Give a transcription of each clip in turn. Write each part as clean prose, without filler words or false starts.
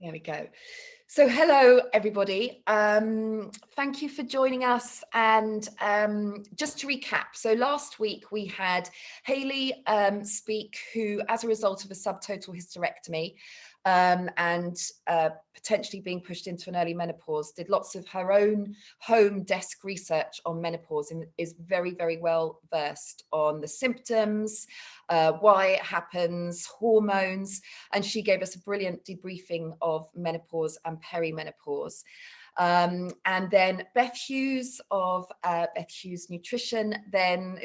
There we go. So hello, everybody. Thank you for joining us. And just to recap, so last week we had Hayley speak, who, as a result of a subtotal hysterectomy and potentially being pushed into an early menopause, did lots of her own home desk research on menopause and is very, very well versed on the symptoms, why it happens, hormones, and she gave us a brilliant debriefing of menopause and perimenopause. And then Beth Hughes of Beth Hughes Nutrition then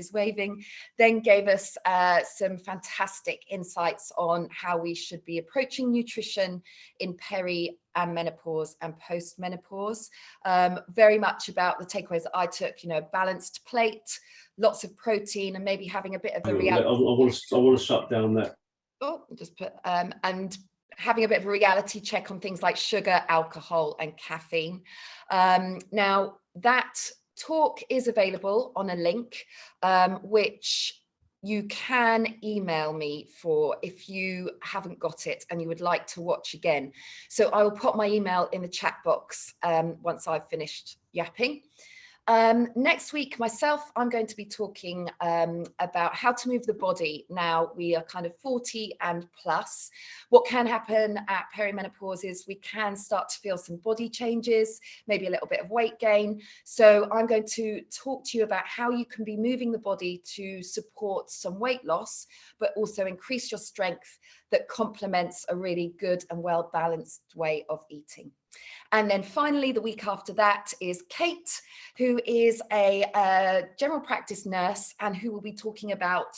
gave us some fantastic insights on how we should be approaching nutrition in peri and menopause and post-menopause. Very much about the takeaways that I took, balanced plate, lots of protein, and maybe having a bit of a reality. I want to shut down that. Oh, just put and having a bit of a reality check on things like sugar, alcohol, and caffeine. Now, that talk is available on a link, which you can email me for if you haven't got it and you would like to watch again. So I will put my email in the chat box once I've finished yapping. Next week, I'm going to be talking about how to move the body. Now we are kind of 40 and plus. What can happen at perimenopause is we can start to feel some body changes, maybe a little bit of weight gain. So I'm going to talk to you about how you can be moving the body to support some weight loss, but also increase your strength that complements a really good and well-balanced way of eating. And then finally, the week after that is Kate, who is a general practice nurse and who will be talking about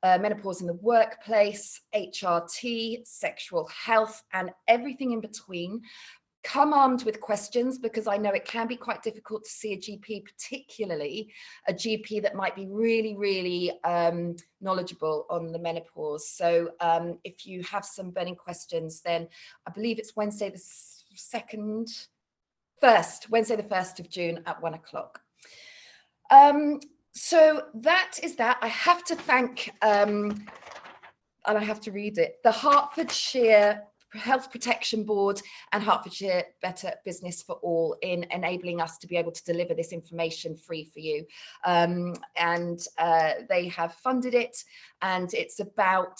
menopause in the workplace, HRT, sexual health, and everything in between. Come armed with questions, because I know it can be quite difficult to see a GP, particularly a GP that might be really, really knowledgeable on the menopause. So if you have some burning questions, then I believe it's Wednesday the 1st of June at 1 o'clock. So that is that. I have to thank, and I have to read it, the Hertfordshire Health Protection Board and Hertfordshire Better Business for All in enabling us to be able to deliver this information free for you. They have funded it, and it's about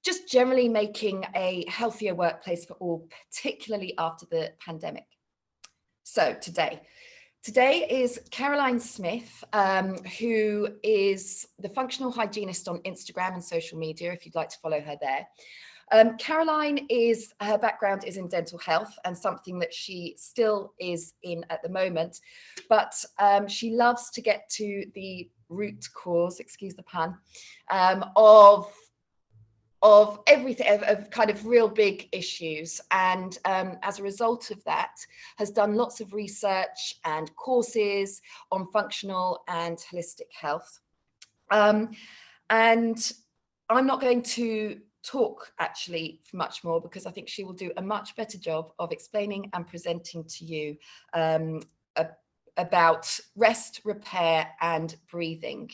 just generally making a healthier workplace for all, particularly after the pandemic. So today is Caroline Smith, who is the functional hygienist on Instagram and social media, if you'd like to follow her there. Caroline her background is in dental health, and something that she still is in at the moment, but she loves to get to the root cause, excuse the pun, of everything, of kind of real big issues, and as a result of that has done lots of research and courses on functional and holistic health. And I'm not going to talk actually much more, because I think she will do a much better job of explaining and presenting to you about rest, repair, and breathing.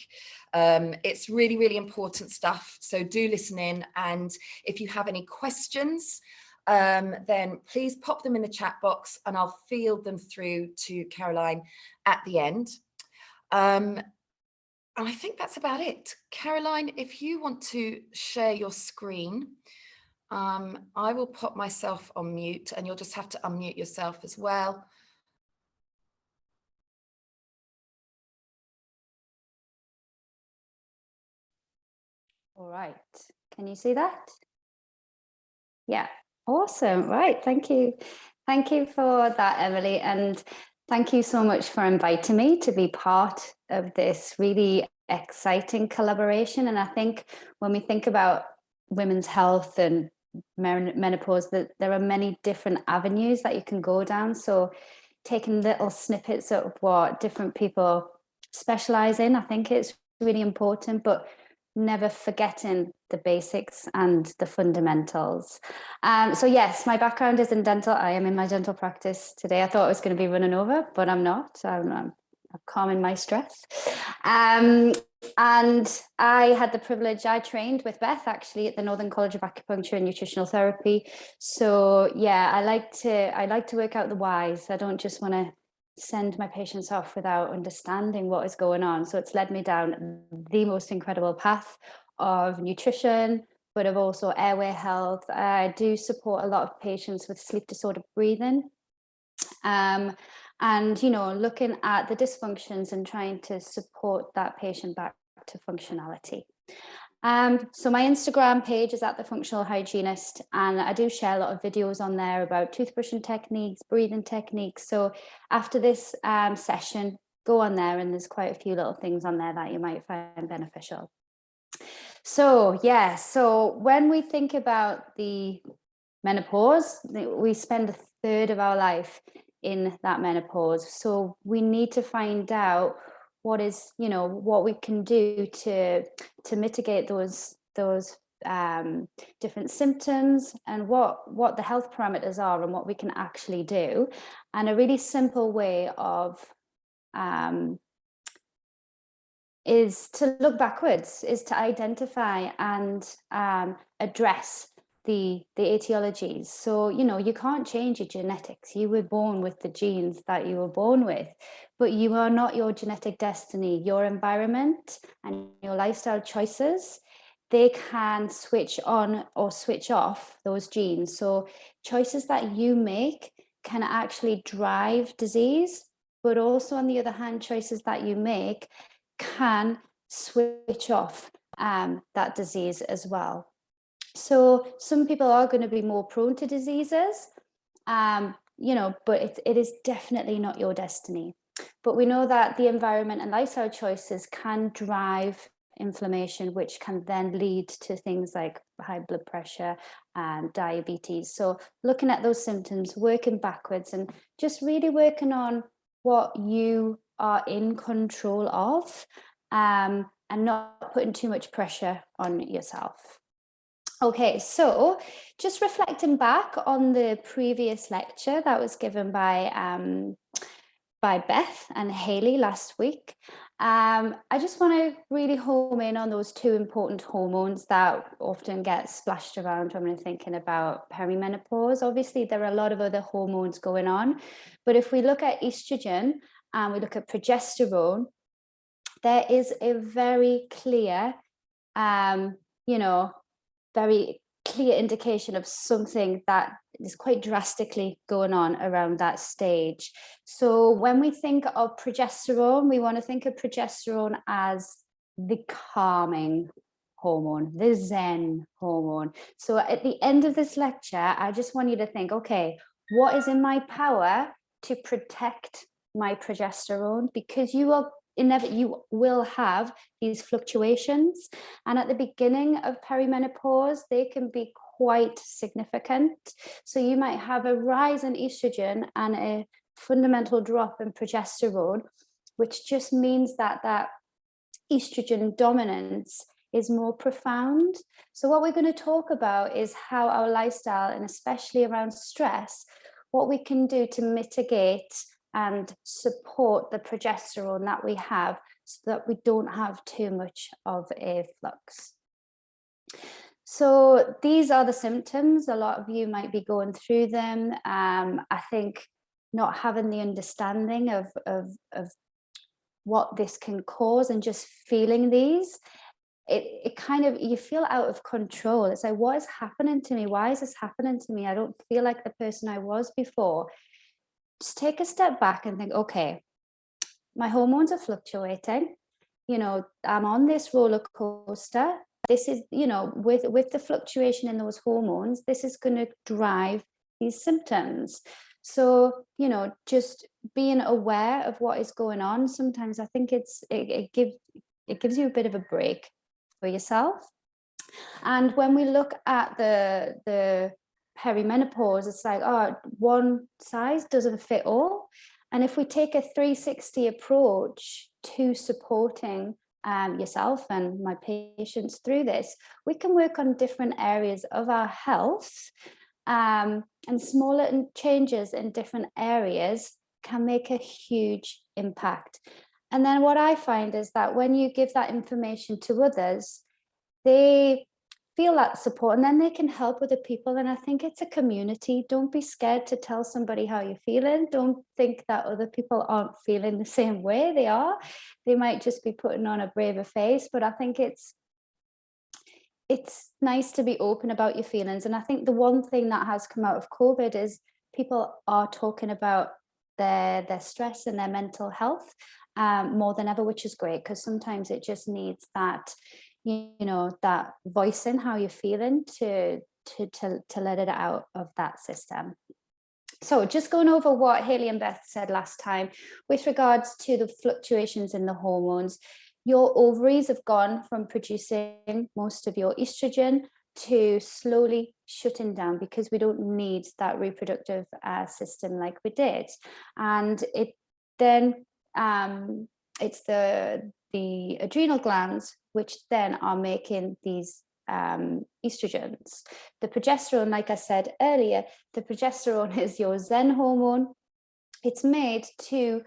It's really, really important stuff. So do listen in. And if you have any questions, then please pop them in the chat box and I'll field them through to Caroline at the end. And I think that's about it. Caroline, if you want to share your screen, I will put myself on mute, and you'll just have to unmute yourself as well. All right, can you see that? Yeah, awesome. Right, thank you. Thank you for that, Emily. And thank you so much for inviting me to be part of this really exciting collaboration. And I think when we think about women's health and menopause, that there are many different avenues that you can go down. So taking little snippets of what different people specialize in, I think it's really important, but never forgetting the basics and the fundamentals. So yes, my background is in dental. I am in my dental practice today. I thought I was going to be running over, but I'm not. I'm of calming my stress. And I had the privilege, I trained with Beth actually at the Northern College of Acupuncture and Nutritional Therapy. So yeah, I like to work out the whys. I don't just want to send my patients off without understanding what is going on. So it's led me down the most incredible path of nutrition, but of also airway health. I do support a lot of patients with sleep disorder breathing. And, you know, looking at the dysfunctions and trying to support that patient back to functionality. So my Instagram page is at The Functional Hygienist, and I do share a lot of videos on there about toothbrushing techniques, breathing techniques. So after this session, go on there, and there's quite a few little things on there that you might find beneficial. So yeah, so when we think about the menopause, we spend a third of our life in that menopause. So we need to find out what is, you know, what we can do to mitigate those different symptoms, and what the health parameters are and what we can actually do. And a really simple way of is to look backwards, is to identify and address the etiologies. So, you know, you can't change your genetics. You were born with the genes that you were born with, but you are not your genetic destiny. Your environment and your lifestyle choices, they can switch on or switch off those genes. So choices that you make can actually drive disease, but also on the other hand, choices that you make can switch off that disease as well. So some people are going to be more prone to diseases, you know, but it is definitely not your destiny. But we know that the environment and lifestyle choices can drive inflammation, which can then lead to things like high blood pressure and diabetes. So looking at those symptoms, working backwards, and just really working on what you are in control of, and not putting too much pressure on yourself. Okay, so just reflecting back on the previous lecture that was given by Beth and Haley last week, I just want to really home in on those two important hormones that often get splashed around when we're thinking about perimenopause. Obviously, there are a lot of other hormones going on, but if we look at estrogen and we look at progesterone, there is a very clear, you know, very clear indication of something that is quite drastically going on around that stage. So when we think of progesterone, we want to think of progesterone as the calming hormone, the Zen hormone. So at the end of this lecture, I just want you to think, okay, what is in my power to protect my progesterone? Because you will have these fluctuations, and at the beginning of perimenopause they can be quite significant. So you might have a rise in estrogen and a fundamental drop in progesterone, which just means that estrogen dominance is more profound. So what we're going to talk about is how our lifestyle, and especially around stress, what we can do to mitigate and support the progesterone that we have, so that we don't have too much of a flux. So these are the symptoms. A lot of you might be going through them. I think not having the understanding of what this can cause, and just feeling these, it kind of, you feel out of control. It's like, what is happening to me? Why is this happening to me? I don't feel like the person I was before. Just take a step back and think, okay, my hormones are fluctuating. You know, I'm on this roller coaster. This is, you know, with the fluctuation in those hormones, this is going to drive these symptoms. So, you know, just being aware of what is going on, sometimes I think it gives you a bit of a break for yourself. And when we look at the perimenopause, it's like, oh, one size doesn't fit all. And if we take a 360 approach to supporting yourself and my patients through this, we can work on different areas of our health, and smaller changes in different areas can make a huge impact. And then what I find is that when you give that information to others, they feel that support, and then they can help other people. And I think it's a community. Don't be scared to tell somebody how you're feeling. Don't think that other people aren't feeling the same way. They are. They might just be putting on a braver face, but I think it's nice to be open about your feelings. And I think the one thing that has come out of COVID is people are talking about their stress and their mental health more than ever, which is great, because sometimes it just needs that, that voicing how you're feeling to let it out of that system. So just going over what Hayley and Beth said last time with regards to the fluctuations in the hormones. Your ovaries have gone from producing most of your estrogen to slowly shutting down, because we don't need that reproductive system like we did. And it then it's the adrenal glands which then are making these estrogens. The progesterone, like I said earlier, the progesterone is your Zen hormone. It's made to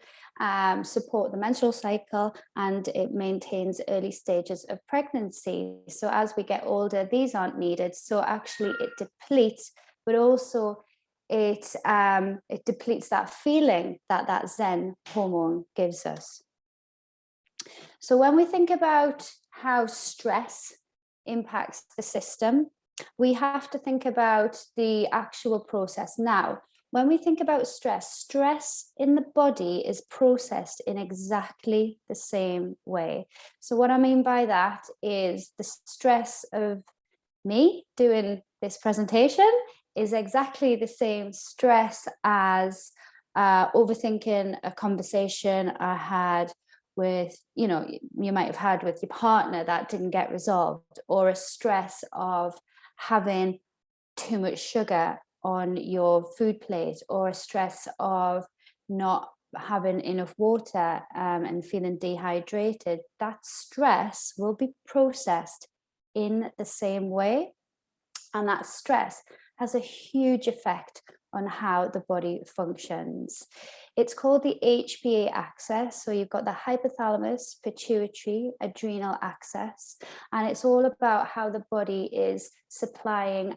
support the menstrual cycle, and it maintains early stages of pregnancy. So as we get older, these aren't needed. So actually it depletes, but also it depletes that feeling that Zen hormone gives us. So when we think about how stress impacts the system, we have to think about the actual process. Now, when we think about stress in the body is processed in exactly the same way. So what I mean by that is the stress of me doing this presentation is exactly the same stress as overthinking a conversation I had with, you might have had with your partner that didn't get resolved, or a stress of having too much sugar on your food plate, or a stress of not having enough water and feeling dehydrated. That stress will be processed in the same way, and that stress has a huge effect on how the body functions. It's called the HPA axis. So you've got the hypothalamus, pituitary, adrenal axis, and it's all about how the body is supplying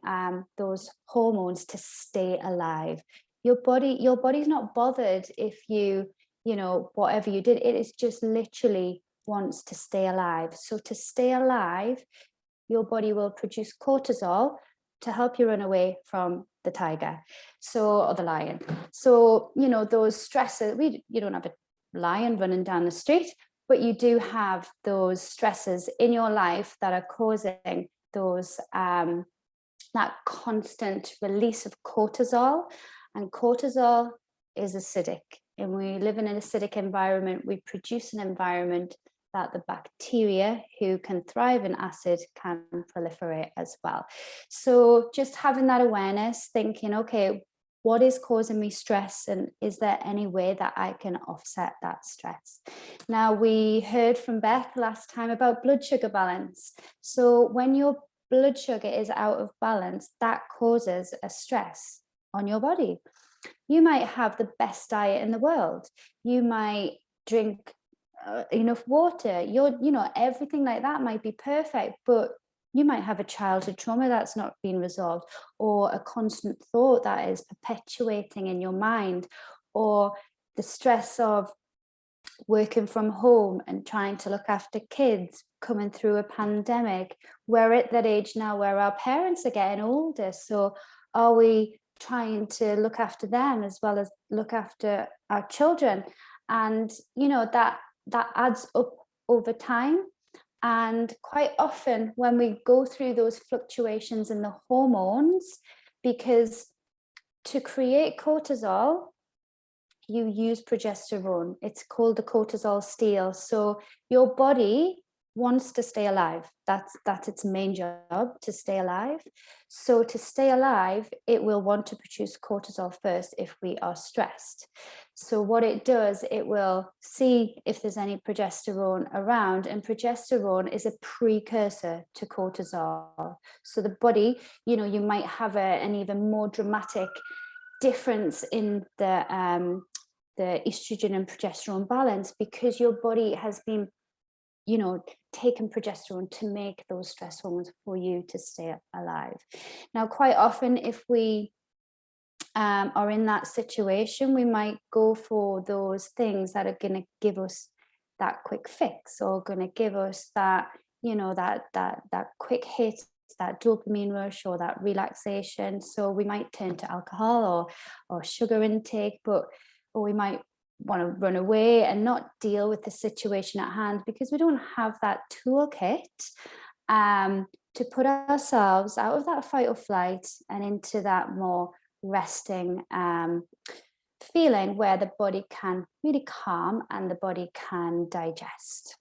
those hormones to stay alive. Your body's not bothered if whatever you did, it is just literally wants to stay alive. So to stay alive, your body will produce cortisol to help you run away from the tiger, or the lion. So, those stresses, you don't have a lion running down the street, but you do have those stresses in your life that are causing those, that constant release of cortisol. And cortisol is acidic. And we live in an acidic environment. We produce an environment that the bacteria who can thrive in acid can proliferate as well. So just having that awareness, thinking, okay, what is causing me stress, and is there any way that I can offset that stress? Now, we heard from Beth last time about blood sugar balance. So when your blood sugar is out of balance, that causes a stress on your body. You might have the best diet in the world. You might drink enough water, everything like that might be perfect, but you might have a childhood trauma that's not been resolved, or a constant thought that is perpetuating in your mind, or the stress of working from home and trying to look after kids, coming through a pandemic. We're at that age now where our parents are getting older, so are we trying to look after them as well as look after our children? And that adds up over time. And quite often when we go through those fluctuations in the hormones, because to create cortisol, you use progesterone. It's called the cortisol steal. So your body wants to stay alive. That's its main job, to stay alive. So to stay alive, it will want to produce cortisol first if we are stressed. So what it does, it will see if there's any progesterone around, and progesterone is a precursor to cortisol. So the body, you might have an even more dramatic difference in the the estrogen and progesterone balance, because your body has been, taking progesterone to make those stress hormones for you to stay alive. Now, quite often, if we are in that situation, we might go for those things that are going to give us that quick fix, or going to give us that, that quick hit, that dopamine rush, or that relaxation. So we might turn to alcohol or sugar intake, or we might want to run away and not deal with the situation at hand, because we don't have that toolkit to put ourselves out of that fight or flight and into that more resting feeling, where the body can really calm and the body can digest.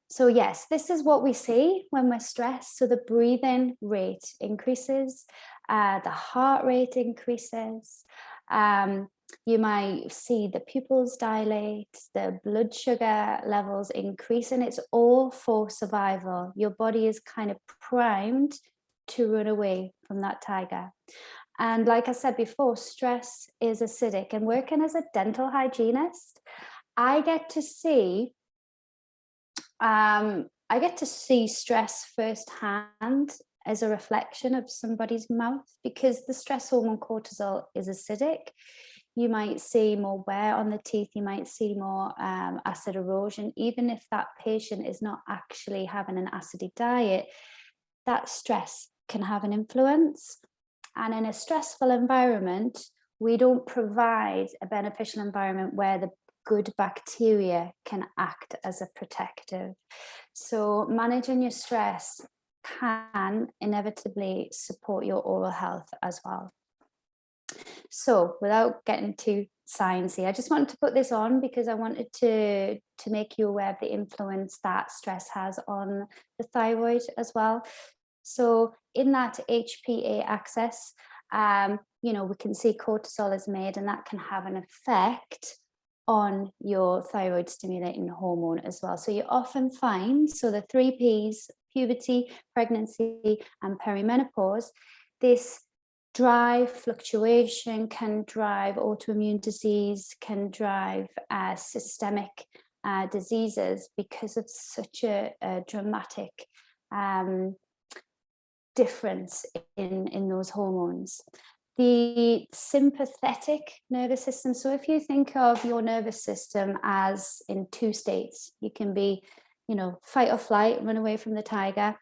So yes, this is what we see when we're stressed. So the breathing rate increases, the heart rate increases. You might see the pupils dilate, the blood sugar levels increase, and it's all for survival. Your body is kind of primed to run away from that tiger. And like I said before, stress is acidic. And working as a dental hygienist, I get to see stress firsthand as a reflection of somebody's mouth, because the stress hormone cortisol is acidic. You might see more wear on the teeth, you might see more acid erosion. Even if that patient is not actually having an acidic diet, that stress can have an influence. And in a stressful environment, we don't provide a beneficial environment where the good bacteria can act as a protective. So managing your stress can inevitably support your oral health as well. So without getting too sciencey, I just wanted to put this on because I wanted to make you aware of the influence that stress has on the thyroid as well. So in that HPA axis, we can see cortisol is made, and that can have an effect on your thyroid stimulating hormone as well. So you often find, so the 3 Ps, puberty, pregnancy, and perimenopause, this drive fluctuation can drive autoimmune disease, can drive systemic diseases, because of such a dramatic difference in those hormones. The sympathetic nervous system, so if you think of your nervous system as in 2 states, you can be, fight or flight, run away from the tiger,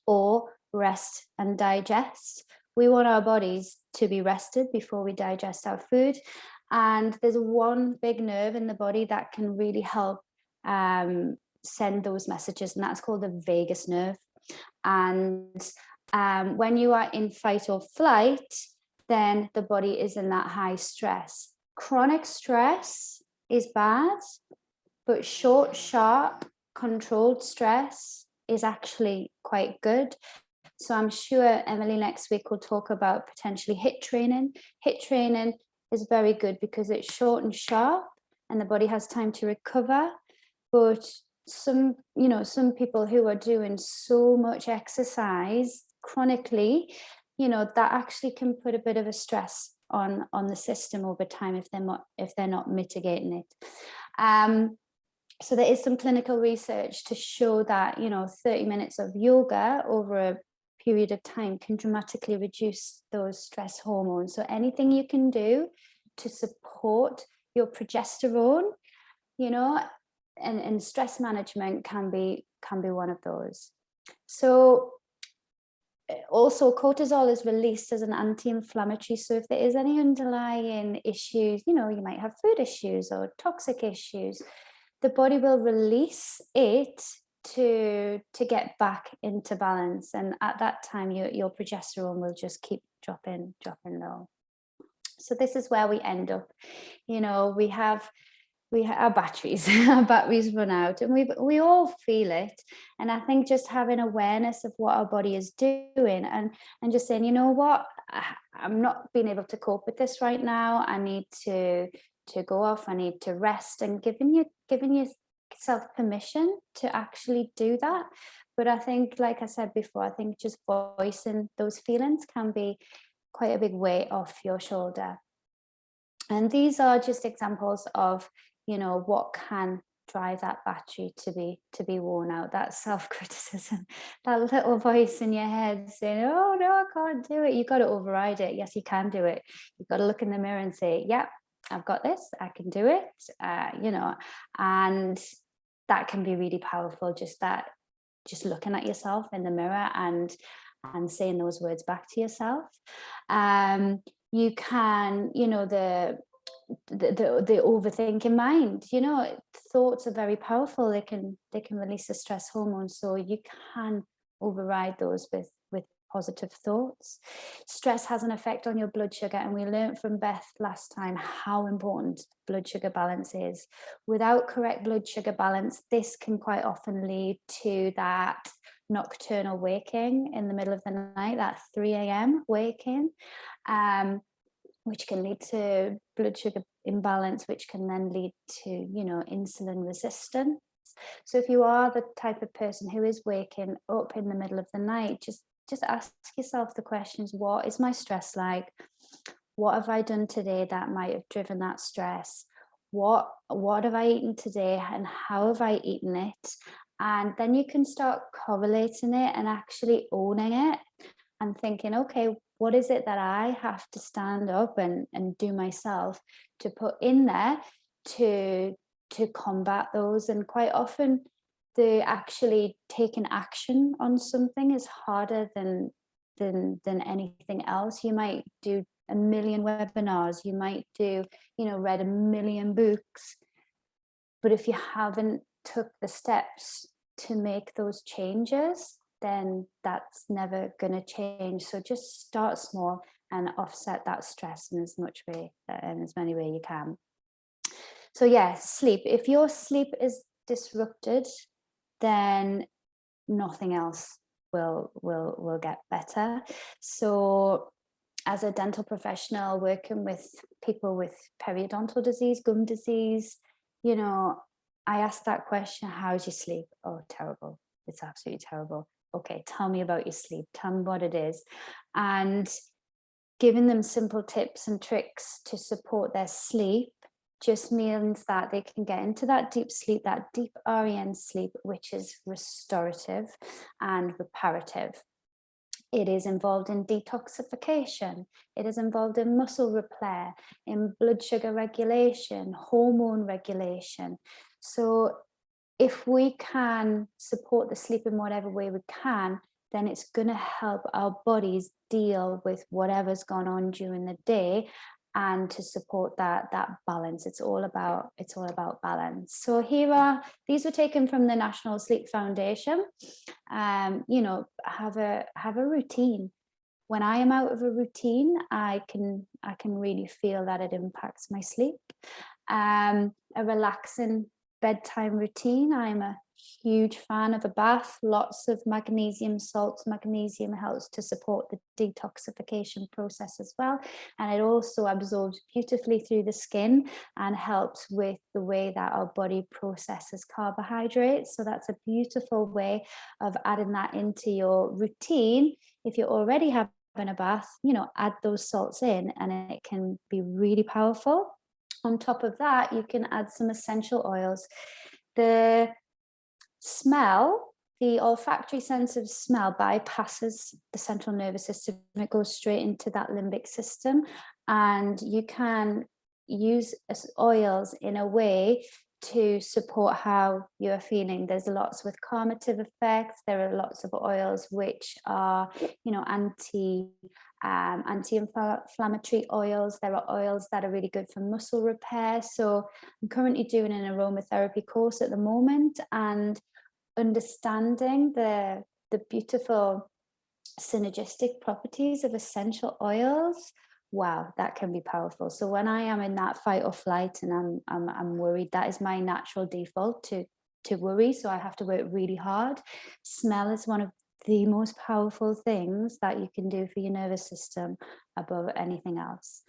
or rest and digest. We want our bodies to be rested before we digest our food. And there's one big nerve in the body that can really help send those messages, and that's called the vagus nerve. And when you are in fight or flight, then the body is in that high stress. Chronic stress is bad, but short, sharp, controlled stress is actually quite good. So I'm sure Emily next week will talk about potentially HIIT training. HIIT training is very good because it's short and sharp and the body has time to recover. But some people who are doing so much exercise chronically, that actually can put a bit of a stress on the system over time if they're not mitigating it. So there is some clinical research to show that 30 minutes of yoga over a period of time can dramatically reduce those stress hormones. So anything you can do to support your progesterone, and stress management can be one of those. So also cortisol is released as an anti-inflammatory. So if there is any underlying issues, you might have food issues or toxic issues, the body will release it to get back into balance. And at that time, your progesterone will just keep dropping low. So this is where we end up. We have our batteries run out, and we all feel it. And I think just having awareness of what our body is doing and just saying, you know what, I'm not being able to cope with this right now. I need to go off. I need to rest, and giving yourself permission to actually do that. But I think, like I said before, I think just voicing those feelings can be quite a big weight off your shoulder. And these are just examples of, you know, what can drive that battery to be worn out. That self-criticism, that little voice in your head saying, oh no, I can't do it. You've got to override it. Yes, you can do it. You've got to look in the mirror and say, yep, I've got this, I can do it. You know, and that can be really powerful. Just looking at yourself in the mirror and saying those words back to yourself. You can, you know, the overthinking mind, you know, thoughts are very powerful. They can release the stress hormone, so you can override those with positive thoughts. Stress has an effect on your blood sugar, and we learned from Beth last time how important blood sugar balance is. Without correct blood sugar balance, this can quite often lead to that nocturnal waking in the middle of the night, that 3 a.m. waking, which can lead to blood sugar imbalance, which can then lead to, you know, insulin resistance. So if you are the type of person who is waking up in the middle of the night, just ask yourself the questions: what is my stress like? What have I done today that might have driven that stress? What have I eaten today, and how have I eaten it? And then you can start correlating it and actually owning it and thinking, okay, what is it that I have to stand up and do myself to put in there to combat those? And quite often the actually taking action on something is harder than anything else. You might do a million webinars, you might do, you know, read a million books, but if you haven't took the steps to make those changes, then that's never going to change. So just start small and offset that stress in as many ways you can. So yeah, sleep. If your sleep is disrupted, then nothing else will get better. So as a dental professional working with people with periodontal disease, gum disease, you know, I ask that question: how's your sleep? Oh, terrible. It's absolutely terrible. Okay, tell me about your sleep. Tell me what it is. And giving them simple tips and tricks to support their sleep just means that they can get into that deep sleep, that deep REM sleep, which is restorative and reparative. It is involved in detoxification. It is involved in muscle repair, in blood sugar regulation, hormone regulation. So if we can support the sleep in whatever way we can, then it's going to help our bodies deal with whatever's gone on during the day, and to support that balance. It's all about balance. So these were taken from the National Sleep Foundation. You know, have a routine. When I am out of a routine, I can really feel that it impacts my sleep. A relaxing bedtime routine. I'm a huge fan of a bath, lots of magnesium salts. Magnesium helps to support the detoxification process as well, and it also absorbs beautifully through the skin and helps with the way that our body processes carbohydrates. So that's a beautiful way of adding that into your routine. If you're already having a bath, you know, add those salts in and it can be really powerful. On top of that, you can add some essential oils. The smell, the olfactory sense of smell bypasses the central nervous system. It goes straight into that limbic system, and you can use oils in a way to support how you're feeling. There's lots with calmative effects. There are lots of oils which are, you know, anti-inflammatory oils. There are oils that are really good for muscle repair. So I'm currently doing an aromatherapy course at the moment, and understanding the beautiful synergistic properties of essential oils, wow, that can be powerful. So when I am in that fight or flight and I'm worried, that is my natural default to worry. So I have to work really hard. Smell is one of the most powerful things that you can do for your nervous system above anything else.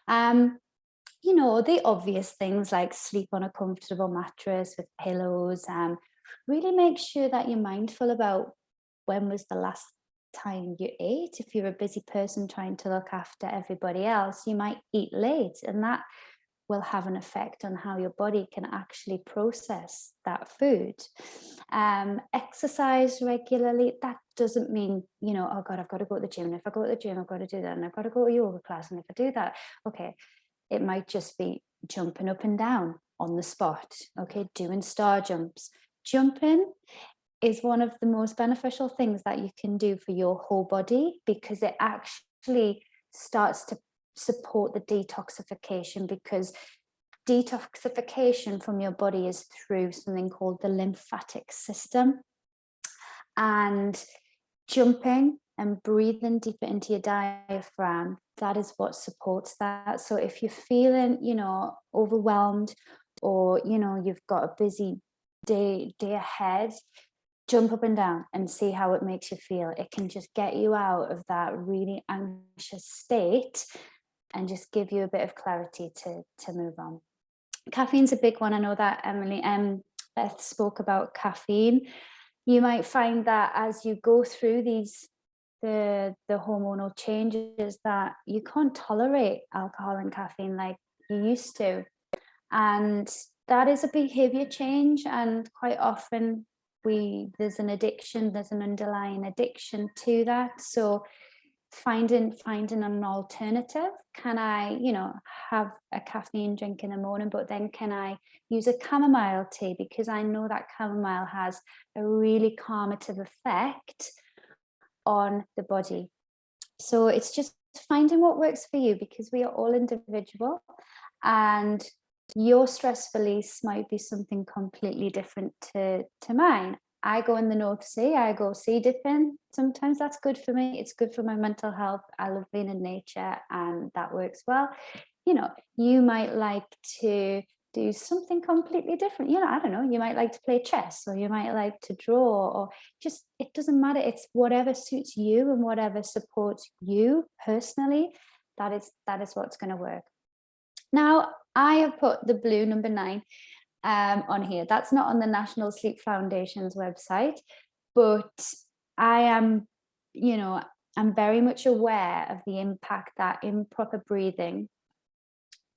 You know, the obvious things like sleep on a comfortable mattress with pillows. Really make sure that you're mindful about when was the last time you ate. If you're a busy person trying to look after everybody else, you might eat late, and that will have an effect on how your body can actually process that food. Exercise regularly, that doesn't mean, you know, oh God, I've got to go to the gym. And if I go to the gym, I've got to do that. And I've got to go to yoga class. And if I do that, okay, it might just be jumping up and down on the spot. Okay, doing star jumps. Jumping is one of the most beneficial things that you can do for your whole body, because it actually starts to support the detoxification, because detoxification from your body is through something called the lymphatic system. And jumping and breathing deeper into your diaphragm, that is what supports that. So if you're feeling, you know, overwhelmed, or, you know, you've got a busy day ahead, jump up and down and see how it makes you feel. It can just get you out of that really anxious state and just give you a bit of clarity to move on. Caffeine's a big one. I know that Emily, Beth spoke about caffeine. You might find that as you go through the hormonal changes, that you can't tolerate alcohol and caffeine like you used to. And that is a behavior change. And quite often there's an addiction, there's an underlying addiction to that. So finding an alternative. Can I, you know, have a caffeine drink in the morning, but then can I use a chamomile tea, because I know that chamomile has a really calmative effect on the body. So it's just finding what works for you, because we are all individual, and your stress release might be something completely different to mine. I go in the North Sea, I go sea dipping. Sometimes that's good for me. It's good for my mental health. I love being in nature, and that works well. You know, you might like to do something completely different. You know, I don't know, you might like to play chess, or you might like to draw, or just, it doesn't matter. It's whatever suits you and whatever supports you personally. That is what's going to work. Now, I have put the blue number 9 on here. That's not on the National Sleep Foundation's website, but I am, you know, I'm very much aware of the impact that improper breathing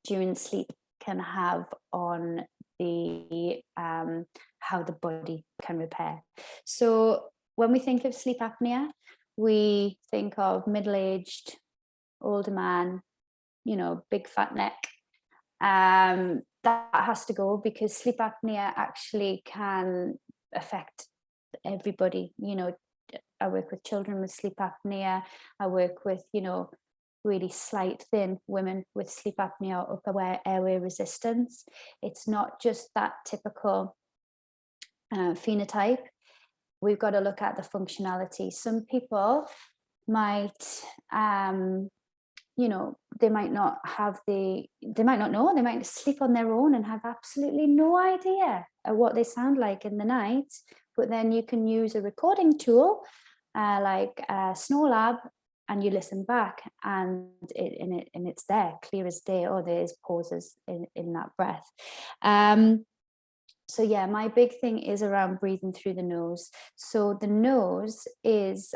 during sleep can have on the how the body can repair. So when we think of sleep apnea, we think of middle-aged, older man, you know, big fat neck. That has to go, because sleep apnea actually can affect everybody. You know, I work with children with sleep apnea. I work with, you know, really slight, thin women with sleep apnea or upper airway resistance. It's not just that typical phenotype. We've got to look at the functionality. Some people might you know, they might not know, they might sleep on their own and have absolutely no idea of what they sound like in the night. But then you can use a recording tool like Snore Lab, and you listen back, and it's there, clear as day, or there's pauses in that breath. So yeah, my big thing is around breathing through the nose. So the nose is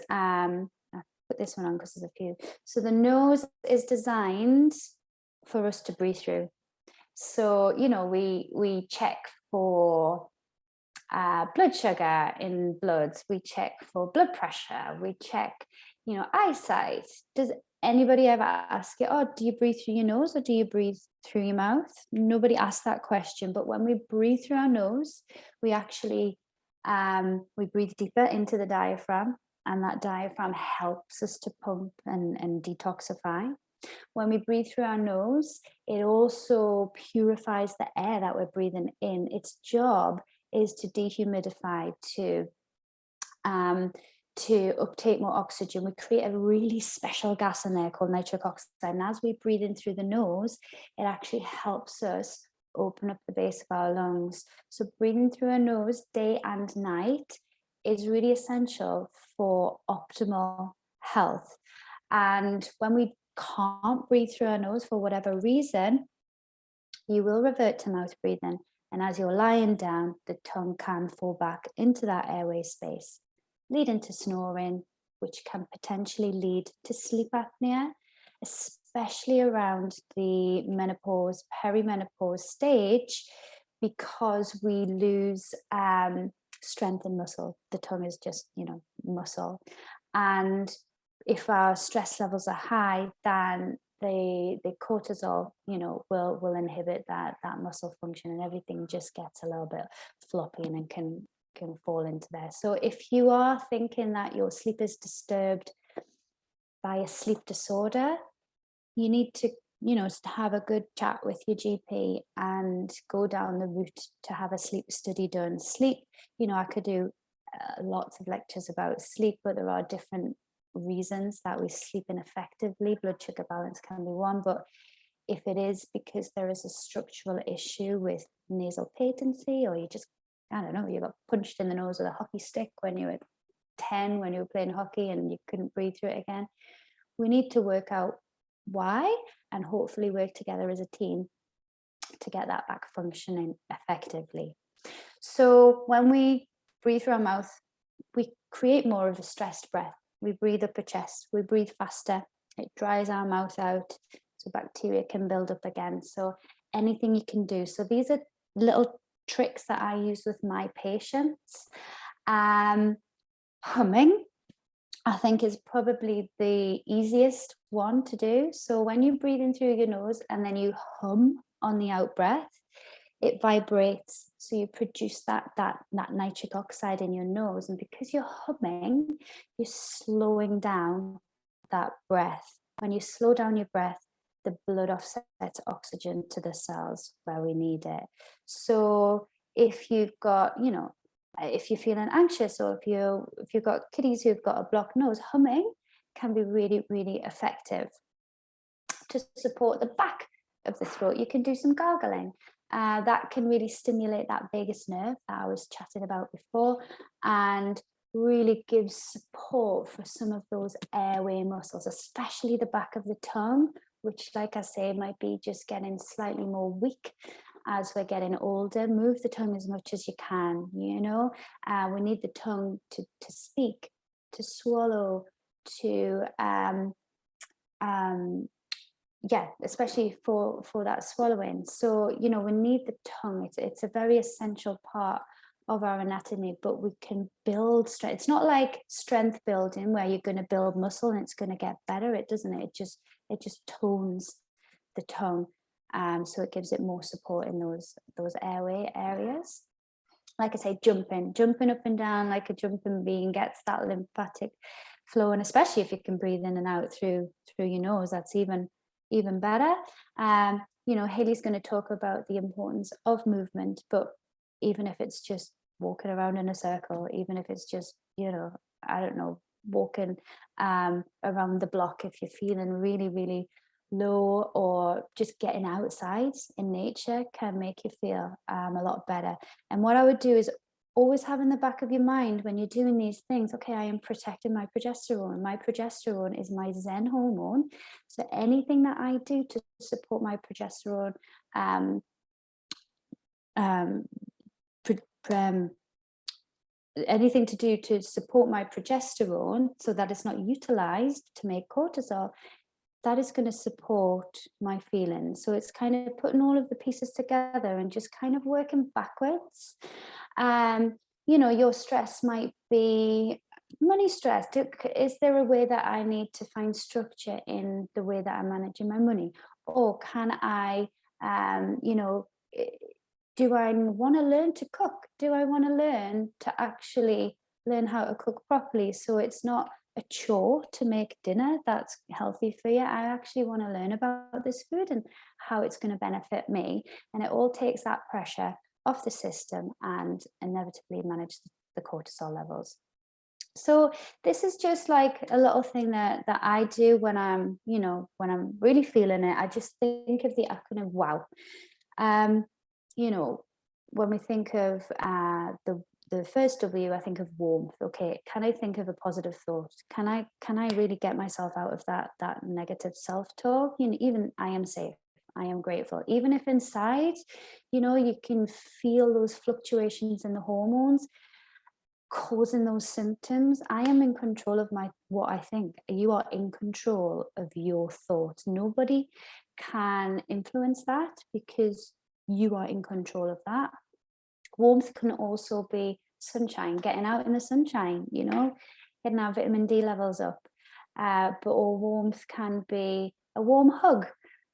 put this one on because there's a few. So the nose is designed for us to breathe through. So, you know, we check for blood sugar in bloods, we check for blood pressure, we check, you know, eyesight. Does anybody ever ask you, oh, do you breathe through your nose or do you breathe through your mouth? Nobody asks that question. But when we breathe through our nose, we actually we breathe deeper into the diaphragm, and that diaphragm helps us to pump and detoxify. When we breathe through our nose, it also purifies the air that we're breathing in. Its job is to dehumidify, to uptake more oxygen. We create a really special gas in there called nitric oxide. And as we breathe in through the nose, it actually helps us open up the base of our lungs. So breathing through our nose day and night is really essential for optimal health. And when we can't breathe through our nose for whatever reason, you will revert to mouth breathing. And as you're lying down, the tongue can fall back into that airway space, leading to snoring, which can potentially lead to sleep apnea, especially around the menopause, perimenopause stage, because we lose strength in muscle. The tongue is just, muscle. And if our stress levels are high, then the cortisol, will inhibit that muscle function, and everything just gets a little bit floppy and can fall into there. So if you are thinking that your sleep is disturbed by a sleep disorder, you need to have a good chat with your GP and go down the route to have a sleep study done. Sleep, I could do lots of lectures about sleep, but there are different reasons that we sleep ineffectively. Blood sugar balance can be one, but if it is because there is a structural issue with nasal patency, or you just, I don't know, you got punched in the nose with a hockey stick when you were 10, when you were playing hockey and you couldn't breathe through it again, we need to work out why, and hopefully work together as a team to get that back functioning effectively. So when we breathe through our mouth, we create more of a stressed breath. We breathe up our chest, we breathe faster, it dries our mouth out, so bacteria can build up again. So anything you can do. So these are little tricks that I use with my patients. Humming, I think, is probably the easiest one to do. So when you breathe in through your nose and then you hum on the out breath, it vibrates. So you produce that nitric oxide in your nose. And because you're humming, you're slowing down that breath. When you slow down your breath, the blood offsets oxygen to the cells where we need it. So if you've got, if you're feeling anxious, or if you've got kiddies who've got a blocked nose, humming can be really, really effective to support the back of the throat. You can do some gargling. That can really stimulate that vagus nerve that I was chatting about before, and really gives support for some of those airway muscles, especially the back of the tongue, which, like I say, might be just getting slightly more weak as we're getting older. Move the tongue as much as you can, we need the tongue to speak, to swallow, to especially for that swallowing. So we need the tongue. It's a very essential part of our anatomy, but we can build strength. It's not like strength building where you're going to build muscle and it's going to get better. It doesn't. It just tones the tongue, so it gives it more support in those airway areas. Like I say, jumping up and down like a jumping bean gets that lymphatic flow, and especially if you can breathe in and out through your nose, that's even better. Haley's going to talk about the importance of movement, but even if it's just walking around in a circle, even if it's just, I don't know, walking around the block, if you're feeling really, really low, or just getting outside in nature can make you feel a lot better. And what I would do is always have in the back of your mind when you're doing these things, okay, I am protecting my progesterone. My progesterone is my Zen hormone. So anything that I do to support my progesterone, anything to do to support my progesterone so that it's not utilized to make cortisol, that is going to support my feelings. So it's kind of putting all of the pieces together and just kind of working backwards. Your stress might be money stress. Is there a way that I need to find structure in the way that I'm managing my money? Or can I, do I want to learn to cook? Do I want to learn to actually learn how to cook properly, so it's not a chore to make dinner that's healthy for you? I actually want to learn about this food and how it's going to benefit me. And it all takes that pressure off the system and inevitably manage the cortisol levels. So this is just like a little thing that I do when I'm really feeling it. I just think of the acronym WOW. When we think of the first W, I think of warmth. Okay, can I think of a positive thought? Can I really get myself out of that negative self-talk? Even I am safe, I am grateful. Even if inside, you can feel those fluctuations in the hormones. causing those symptoms. I am in control of what I think. You are in control of your thoughts. Nobody can influence that because you are in control of that. Warmth can also be sunshine, getting out in the sunshine, you know, getting our vitamin D levels up. Or warmth can be a warm hug,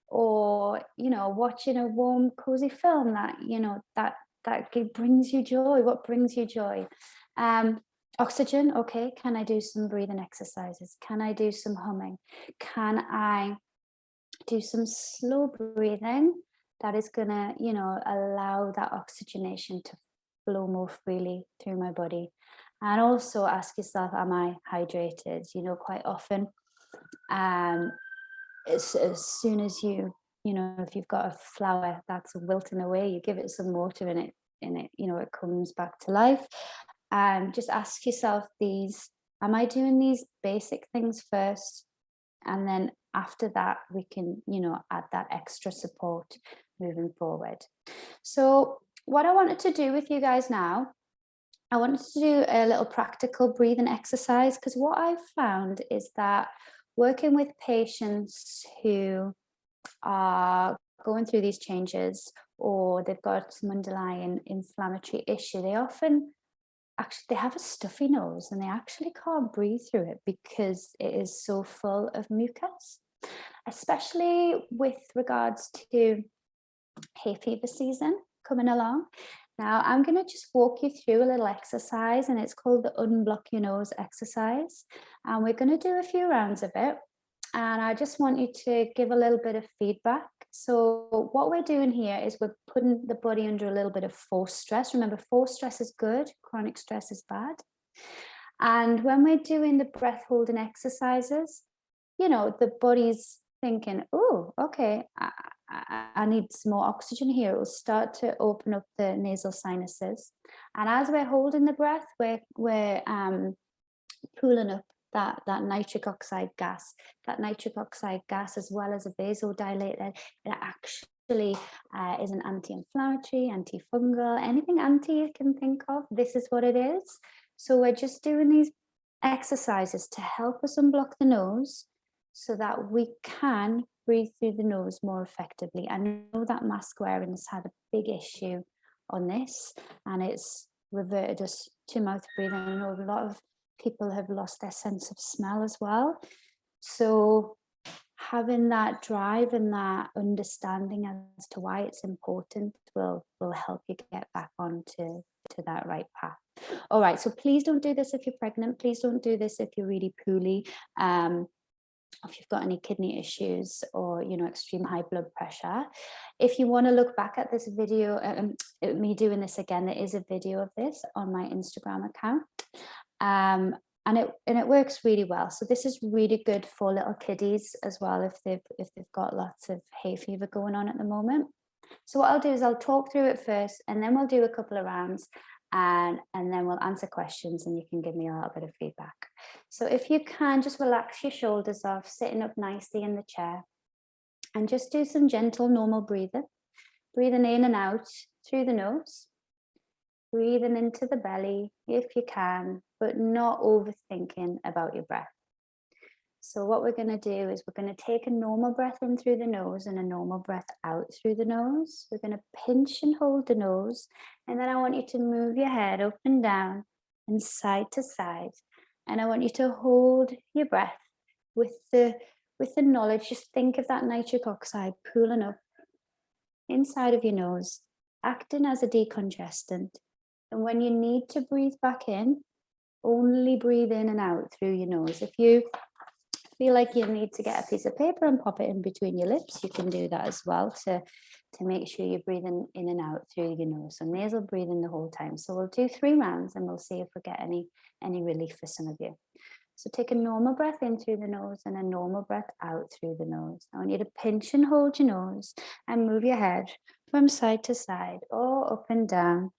or, you know, watching a warm, cozy film that, you know, that brings you joy. What brings you joy? Oxygen. Okay, can I do some breathing exercises? Can I do some humming? Can I do some slow breathing that is gonna, you know, allow that oxygenation to flow more freely through my body? And also ask yourself, am I hydrated? You know, quite often, as soon as you know, if you've got a flower that's wilting away, you give it some water in it, you know, it comes back to life. And just ask yourself these, am I doing these basic things first? And then after that, we can, you know, add that extra support moving forward. So what I wanted to do with you guys now, I wanted to do a little practical breathing exercise, because what I've found is that working with patients who are going through these changes, or they've got some underlying inflammatory issue, they often they have a stuffy nose and they actually can't breathe through it because it is so full of mucus, especially with regards to hay fever season coming along. Now I'm going to just walk you through a little exercise, and it's called the Unblock Your Nose exercise, and we're going to do a few rounds of it, and I just want you to give a little bit of feedback. So what we're doing here is we're putting the body under a little bit of forced stress. Remember, forced stress is good, chronic stress is bad. And when we're doing the breath holding exercises, you know, the body's thinking, oh, okay, I need some more oxygen here. It will start to open up the nasal sinuses. And as we're holding the breath, we're pulling up that nitric oxide gas. That nitric oxide gas, as well as a vasodilator, it actually is an anti-inflammatory, antifungal, anything anti you can think of. This is what it is. So we're just doing these exercises to help us unblock the nose so that we can breathe through the nose more effectively. I know that mask wearing has had a big issue on this, and it's reverted us to mouth breathing. I know a lot of people have lost their sense of smell as well. So having that drive and that understanding as to why it's important will help you get back onto that right path. All right, so please don't do this if you're pregnant. Please don't do this if you're really poorly. If you've got any kidney issues, or, you know, extreme high blood pressure. If you want to look back at this video, me doing this again, there is a video of this on my Instagram account. And it works really well. So this is really good for little kiddies as well, if they've got lots of hay fever going on at the moment. So what I'll do is I'll talk through it first, and then we'll do a couple of rounds, and then we'll answer questions, and you can give me a little bit of feedback. So if you can, just relax your shoulders off, sitting up nicely in the chair, and just do some gentle normal breathing in and out through the nose, breathing into the belly if you can, but not overthinking about your breath. So what we're going to do is we're going to take a normal breath in through the nose and a normal breath out through the nose. We're going to pinch and hold the nose, and then I want you to move your head up and down and side to side. And I want you to hold your breath with the knowledge. Just think of that nitric oxide pooling up inside of your nose, acting as a decongestant. And when you need to breathe back in, only breathe in and out through your nose. If you feel like you need to get a piece of paper and pop it in between your lips, you can do that as well to make sure you're breathing in and out through your nose. So nasal breathing the whole time. So we'll do 3 rounds, and we'll see if we get any relief for some of you. So take a normal breath in through the nose and a normal breath out through the nose. I want you to pinch and hold your nose and move your head from side to side or up and down.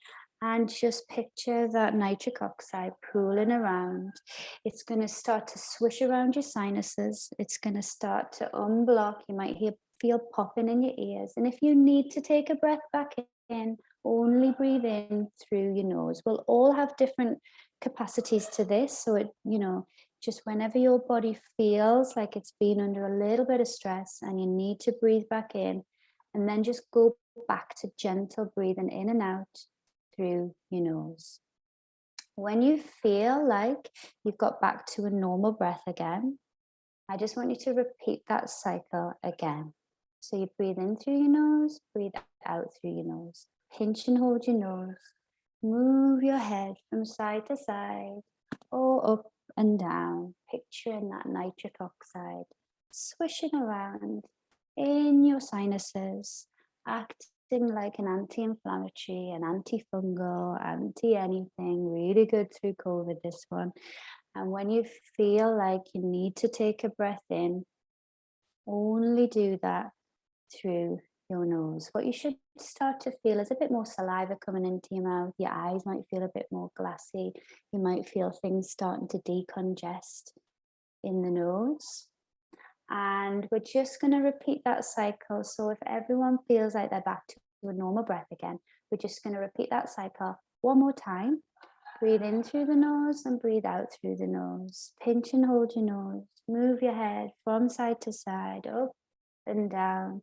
And just picture that nitric oxide pooling around. It's going to start to swish around your sinuses. It's going to start to unblock. You might feel popping in your ears. And if you need to take a breath back in, only breathe in through your nose. We'll all have different capacities to this. So it, just whenever your body feels like it's been under a little bit of stress and you need to breathe back in, and then just go back to gentle breathing in and out through your nose. When you feel like you've got back to a normal breath again, I just want you to repeat that cycle again. So you breathe in through your nose, breathe out through your nose. Pinch and hold your nose. Move your head from side to side or up and down. Picturing that nitric oxide swishing around in your sinuses, acting like an anti-inflammatory, an antifungal, anti-anything. Really good through COVID, this one. And when you feel like you need to take a breath in, only do that through your nose. What you should start to feel is a bit more saliva coming into your mouth. Your eyes might feel a bit more glassy. You might feel things starting to decongest in the nose. And we're just going to repeat that cycle. So if everyone feels like they're back to a normal breath again, we're just going to repeat that cycle one more time. Breathe in through the nose and breathe out through the nose. Pinch and hold your nose. Move your head from side to side, up and down.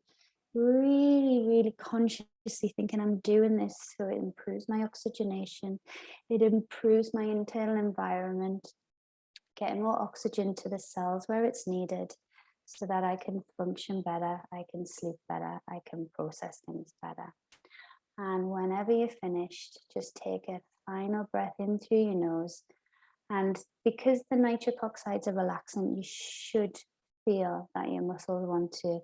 Really, really consciously thinking, I'm doing this so it improves my oxygenation. It improves my internal environment, getting more oxygen to the cells where it's needed so that I can function better, I can sleep better, I can process things better. And whenever you're finished, just take a final breath in through your nose. And because the nitric oxides are relaxant, you should feel that your muscles want to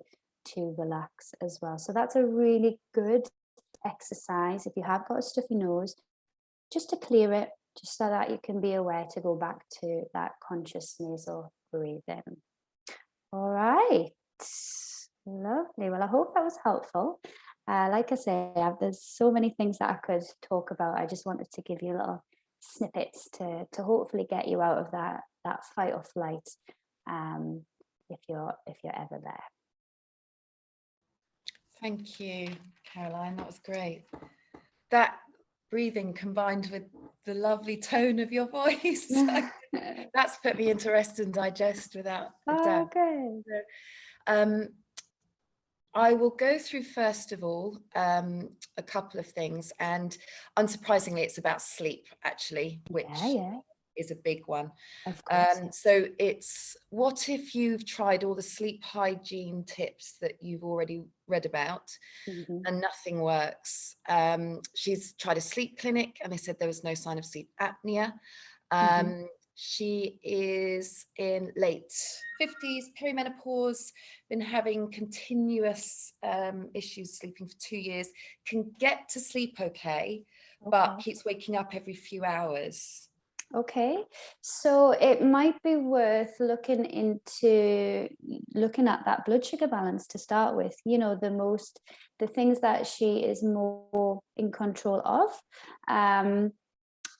relax as well. So that's a really good exercise if you have got a stuffy nose, just to clear it, just so that you can be aware to go back to that conscious nasal breathing. All right, lovely. Well, I hope that was helpful. Like I say, there's so many things that I could talk about. I just wanted to give you little snippets to hopefully get you out of that fight or flight, if you're ever there. Thank you, Caroline. That was great. That breathing combined with the lovely tone of your voice, that's put me into rest and digest without a doubt. Okay. I will go through first of all a couple of things, and unsurprisingly, it's about sleep actually, which is a big one. Of course. So it's, what if you've tried all the sleep hygiene tips that you've already read about and nothing works? She's tried a sleep clinic and they said there was no sign of sleep apnea. She is in late 50s, perimenopause, been having continuous issues sleeping for 2 years, can get to sleep okay, but keeps waking up every few hours. Okay, so it might be worth looking at that blood sugar balance to start with. The things that she is more in control of.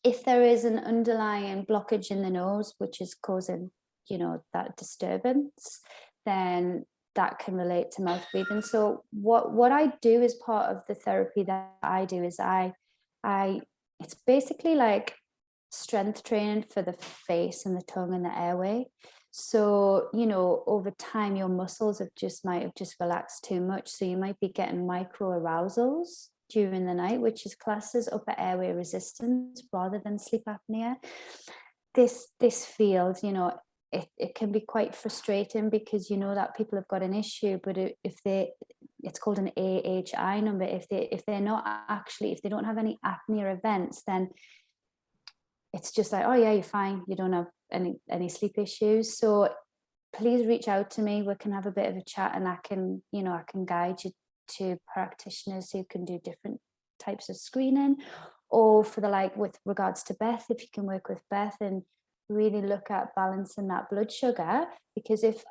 If there is an underlying blockage in the nose, which is causing, that disturbance, then that can relate to mouth breathing. So what I do as part of the therapy that I do is it's basically like strength training for the face and the tongue and the airway. So, over time, your muscles might have just relaxed too much. So you might be getting micro arousals during the night, which is classed as upper airway resistance rather than sleep apnea. This field, it can be quite frustrating because that people have got an issue, but it's called an AHI number. If they don't have any apnea events, then it's just like, oh yeah, you're fine, you don't have any sleep issues. So please reach out to me, we can have a bit of a chat, and I can guide you to practitioners who can do different types of screening, or with regards to Beth, if you can work with Beth and really look at balancing that blood sugar. Because if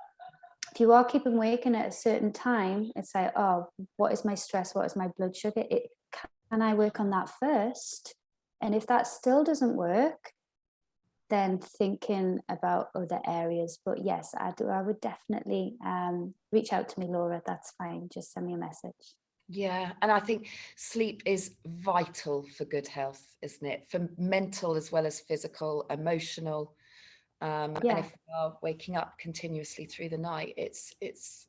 you are keeping waking at a certain time, it's like, oh, what is my stress, what is my blood sugar, can I work on that first? And if that still doesn't work, then thinking about other areas. But yes, I would definitely reach out to me, Laura. That's fine. Just send me a message. Yeah, and I think sleep is vital for good health, isn't it? For mental as well as physical, emotional. And Yeah. if we are waking up continuously through the night, it's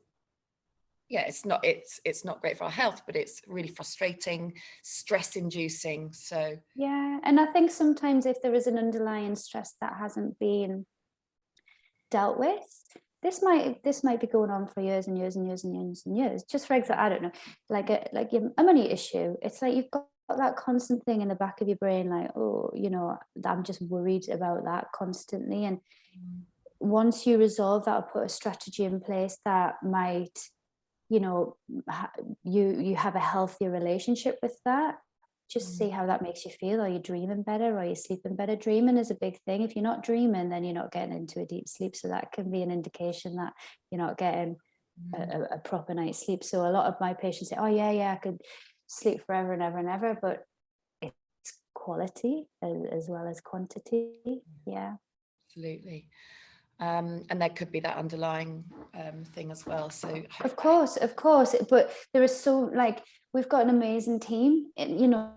yeah, it's not great for our health, but it's really frustrating, stress inducing. So Yeah, and I think sometimes if there is an underlying stress that hasn't been dealt with, this might be going on for years and years and years and years and years. Just for example, I don't know, like a money issue. It's like you've got that constant thing in the back of your brain, like, oh, you know, I'm just worried about that constantly. And once you resolve that or put a strategy in place that might, you know, you have a healthier relationship with that, just see how that makes you feel. Are you dreaming better? Are you sleeping better? Dreaming is a big thing. If you're not dreaming, then you're not getting into a deep sleep, so that can be an indication that you're not getting a proper night's sleep. So a lot of my patients say, oh yeah, I could sleep forever and ever and ever, but it's quality as well as quantity. Yeah, absolutely. And there could be that underlying thing as well. So of course, but there is so, like, we've got an amazing team, and you know,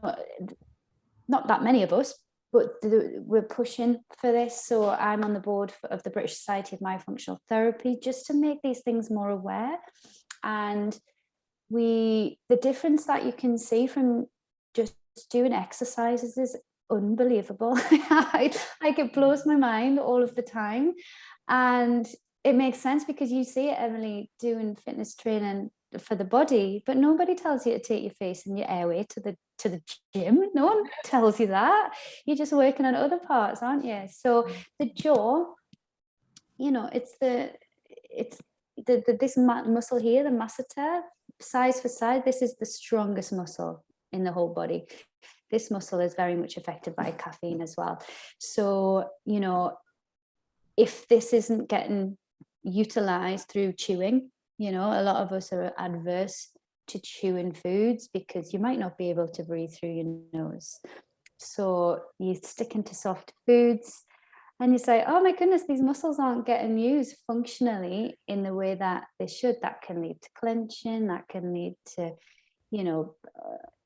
not that many of us, but we're pushing for this. So I'm on the board of the British Society of Myofunctional Therapy, just to make these things more aware. And the difference that you can see from just doing exercises is unbelievable. Like, it blows my mind all of the time. And it makes sense because you see it, Emily, doing fitness training for the body, but nobody tells you to take your face and your airway to the gym. No one tells you that. You're just working on other parts, aren't you? So the jaw, you know, it's this muscle here, the masseter, size for side, this is the strongest muscle in the whole body. This muscle is very much affected by caffeine as well. So, you know, if this isn't getting utilized through chewing, you know, a lot of us are adverse to chewing foods because you might not be able to breathe through your nose. So you stick into soft foods and you say, oh my goodness, these muscles aren't getting used functionally in the way that they should. That can lead to clenching, that can lead to, you know,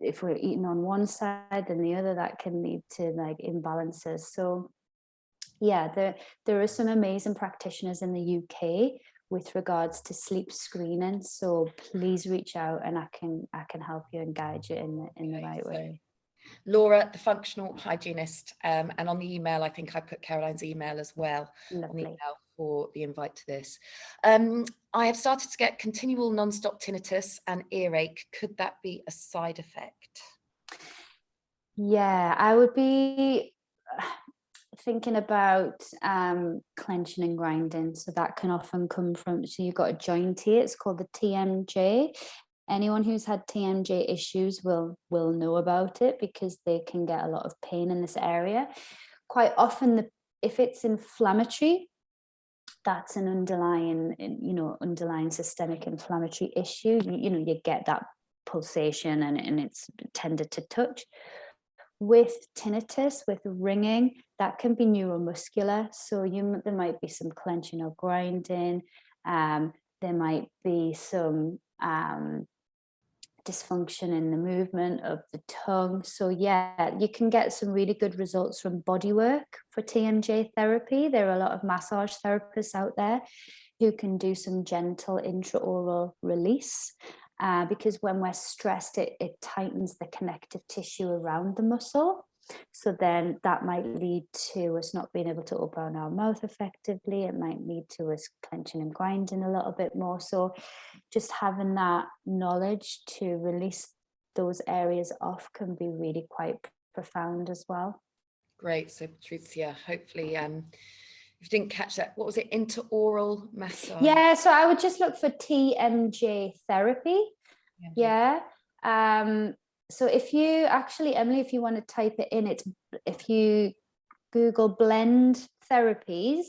if we're eating on one side then the other, that can lead to like imbalances. So yeah, there are some amazing practitioners in the UK with regards to sleep screening. So please reach out and I can help you and guide you in the right way. Laura, the functional hygienist, and on the email, I think I put Caroline's email as well. Lovely. On the email for the invite to this. I have started to get continual non-stop tinnitus and earache. Could that be a side effect? Yeah, I would be thinking about clenching and grinding. So that can often come from, so you've got a joint here, it's called the TMJ. Anyone who's had TMJ issues will know about it because they can get a lot of pain in this area. Quite often, if it's inflammatory, that's an underlying systemic inflammatory issue. You get that pulsation and it's tended to touch. With tinnitus, with ringing, that can be neuromuscular. So there might be some clenching or grinding. There might be some dysfunction in the movement of the tongue. So yeah, you can get some really good results from body work for TMJ therapy. There are a lot of massage therapists out there who can do some gentle intraoral release. Because when we're stressed, it tightens the connective tissue around the muscle. So then that might lead to us not being able to open our mouth effectively. It might lead to us clenching and grinding a little bit more. So just having that knowledge to release those areas off can be really quite profound as well. Great. So Patricia, hopefully if you didn't catch that, what was it? Intraoral massage? Yeah, so I would just look for TMJ therapy. Yeah. So if you actually, Emily, if you want to type it in, if you Google blend therapies,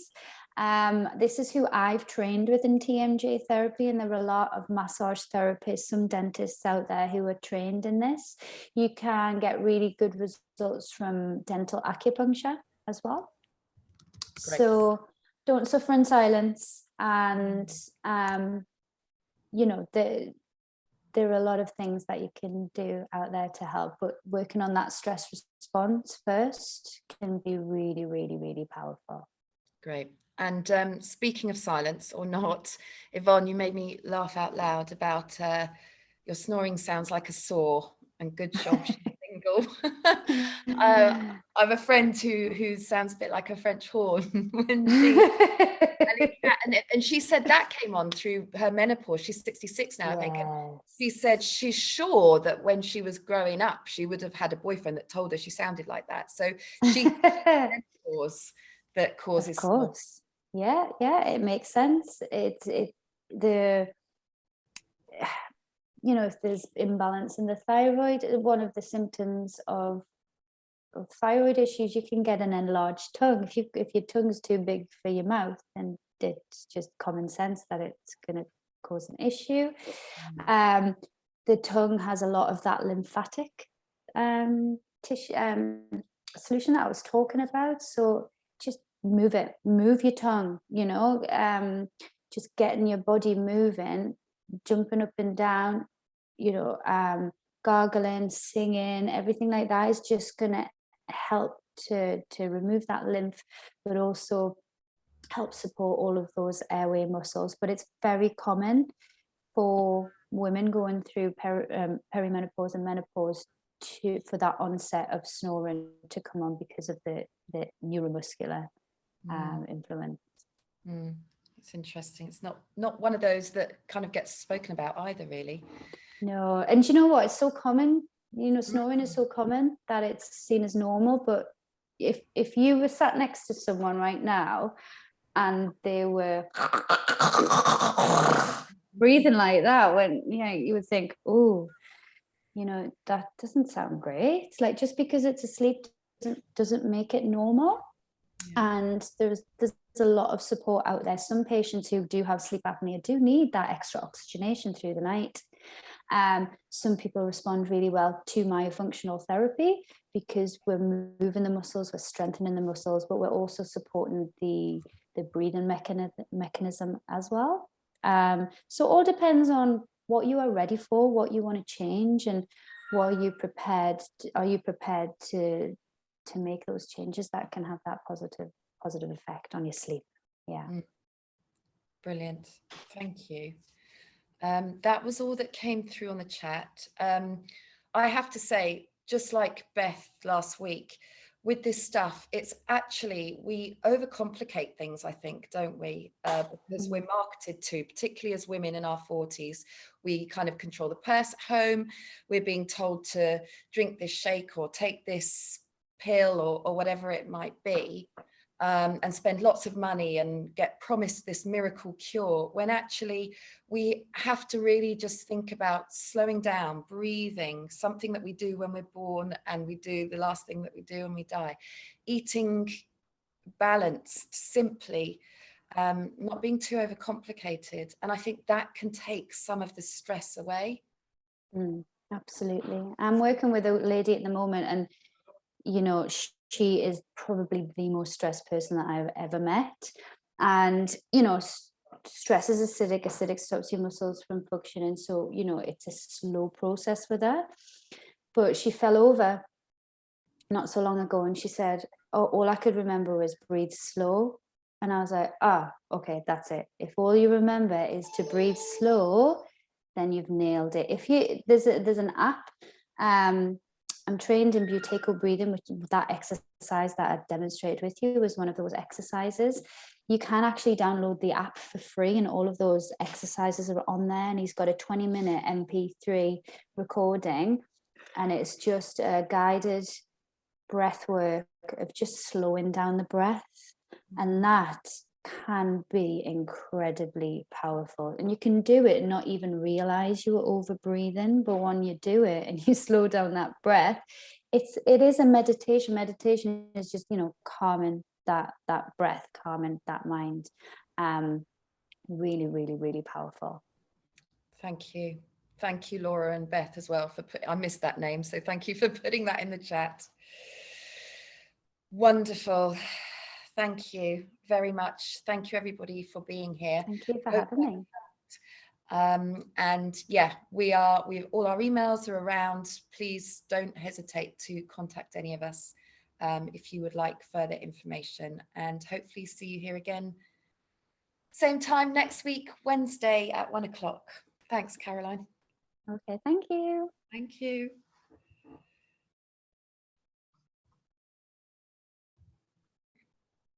this is who I've trained with in TMJ therapy, and there are a lot of massage therapists, some dentists out there who are trained in this. You can get really good results from dental acupuncture as well. Great. So don't suffer in silence, and there are a lot of things that you can do out there to help, but working on that stress response first can be really, really, really powerful. Great. And speaking of silence or not, Yvonne, you made me laugh out loud about your snoring sounds like a saw, and good job she's single. I have a friend who sounds a bit like a French horn when and she said that came on through her menopause. She's 66 now, I think. And she said she's sure that when she was growing up, she would have had a boyfriend that told her she sounded like that. So she menopause that causes. Of course. Yeah, it makes sense. The if there's imbalance in the thyroid, one of the symptoms of thyroid issues, you can get an enlarged tongue. If your tongue's too big for your mouth, then it's just common sense that it's going to cause an issue. The tongue has a lot of that lymphatic tissue solution that I was talking about. So just move your tongue, just getting your body moving, jumping up and down, gargling, singing, everything like that is just going to help to remove that lymph, but also help support all of those airway muscles. But it's very common for women going through perimenopause and menopause for that onset of snoring to come on because of the neuromuscular influence. It's interesting. It's not one of those that kind of gets spoken about either, really. No, and you know what? It's so common. Snoring is so common that it's seen as normal. But if you were sat next to someone right now and they were breathing like that, when you would think, oh, that doesn't sound great. It's like, just because it's asleep doesn't make it normal. And there's a lot of support out there. Some patients who do have sleep apnea do need that extra oxygenation through the night. Some people respond really well to myofunctional therapy because we're moving the muscles, we're strengthening the muscles, but we're also supporting the breathing mechanism as well. So it all depends on what you are ready for, what you want to change, and are you prepared to make those changes that can have that positive effect on your sleep. Brilliant, thank you. That was all that came through on the chat. I have to say, just like Beth last week, with this stuff, it's actually, we overcomplicate things, I think, don't we? Because we're marketed to, particularly as women in our 40s, we kind of control the purse at home. We're being told to drink this shake or take this pill or whatever it might be, and spend lots of money and get promised this miracle cure, when actually we have to really just think about slowing down, breathing, something that we do when we're born and we do the last thing that we do when we die, eating balanced, simply, not being too overcomplicated. And I think that can take some of the stress away. Absolutely. I'm working with a lady at the moment, and she is probably the most stressed person that I've ever met. And stress is acidic stops your muscles from functioning, so it's a slow process with her. But she fell over not so long ago, and she said, all I could remember was breathe slow. And I was like, okay, that's it. If all you remember is to breathe slow, then you've nailed it. There's an app, I'm trained in buteyko breathing, which that exercise that I demonstrated with you was one of those exercises. You can actually download the app for free, and all of those exercises are on there. And he's got a 20-minute MP3 recording, and it's just a guided breath work of just slowing down the breath. And that can be incredibly powerful, and you can do it and not even realize you were over breathing. But when you do it and you slow down that breath, it is a meditation. Meditation is just calming that breath, calming that mind. Really, really, really powerful. Thank you, Laura and Beth as well, for I missed that name, so thank you for putting that in the chat. Wonderful. Thank you very much. Thank you, everybody, for being here. Thank you for having me. And yeah, we all our emails are around. Please don't hesitate to contact any of us if you would like further information, and hopefully see you here again same time next week, Wednesday at 1 o'clock. Thanks, Caroline. Okay, thank you. Thank you.